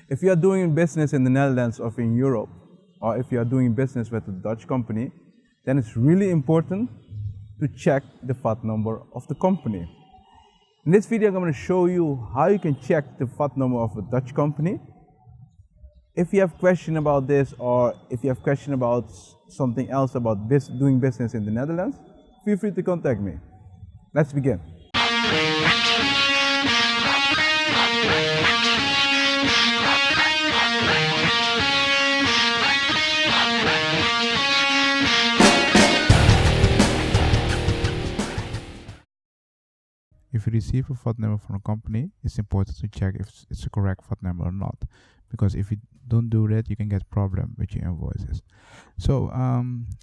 If you are doing business in the Netherlands or in Europe, or if you are doing business with a Dutch company, then it's really important to check the VAT number of the company. In this video, I'm going to show you how you can check the VAT number of a Dutch company. If you have questions about this, or if you have questions about something else about doing business in the Netherlands, feel free to contact me. Let's begin. If you receive a VAT number from a company, it's important to check if it's a correct VAT number or not. Because if you don't do that, you can get problem with your invoices. So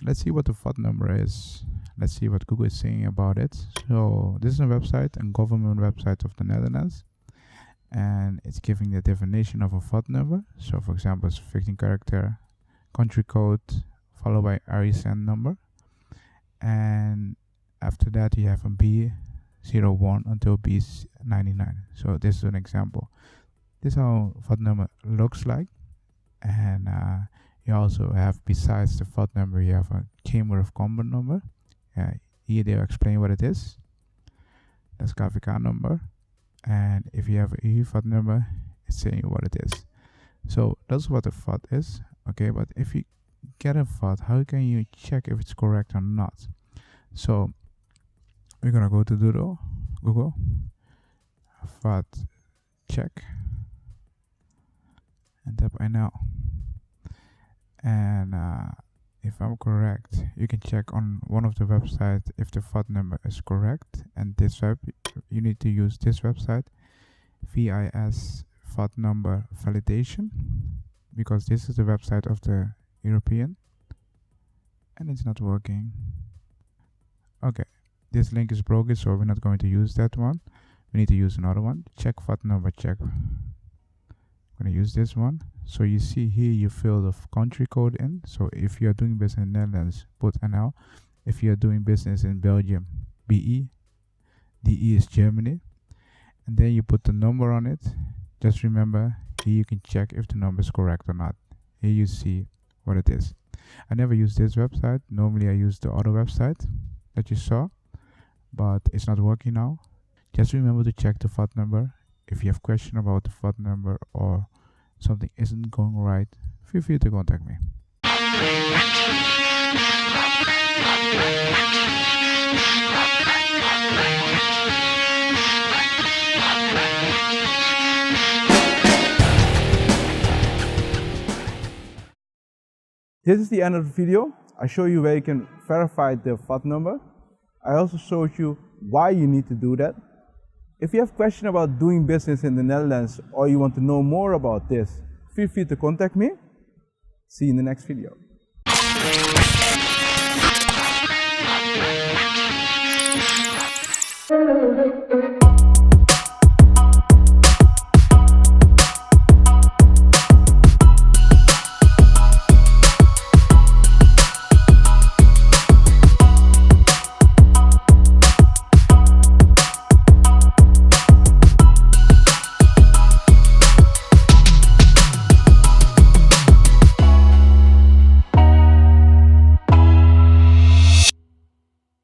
let's see what the VAT number is. Let's see what Google is saying about it. So this is a website, a government website of the Netherlands. And it's giving the definition of a VAT number. So for example, it's 15 character, country code, followed by RSN number. And after that, you have a B01 until B99. So this is an example. This is how VAT number looks like. And you also have, besides the VAT number, you have a Chamber of Commerce number. Here they'll explain what it is. That's KVK number. And if you have a EU VAT number, it's saying what it is. So that's what a VAT is. Okay, but if you get a VAT, how can you check if it's correct or not? So we're gonna go to Google VAT check and tap I know. And if I'm correct, you can check on one of the websites if the VAT number is correct. And this you need to use this website, VIS VAT number validation, because this is the website of the European, and it's not working. Okay. This link is broken, so we're not going to use that one. We need to use another one. Check VAT number check. I'm going to use this one. So you see here, you fill the country code in. So if you are doing business in the Netherlands, put NL. If you are doing business in Belgium, BE. DE is Germany. And then you put the number on it. Just remember, here you can check if the number is correct or not. Here you see what it is. I never use this website. Normally I use the other website that you saw, but it's not working now. Just remember to check the VAT number. If you have question about the VAT number or something isn't going right, feel free to contact me. This is the end of the video. I show you where you can verify the VAT number. I also showed you why you need to do that. If you have questions about doing business in the Netherlands or you want to know more about this, feel free to contact me. See you in the next video.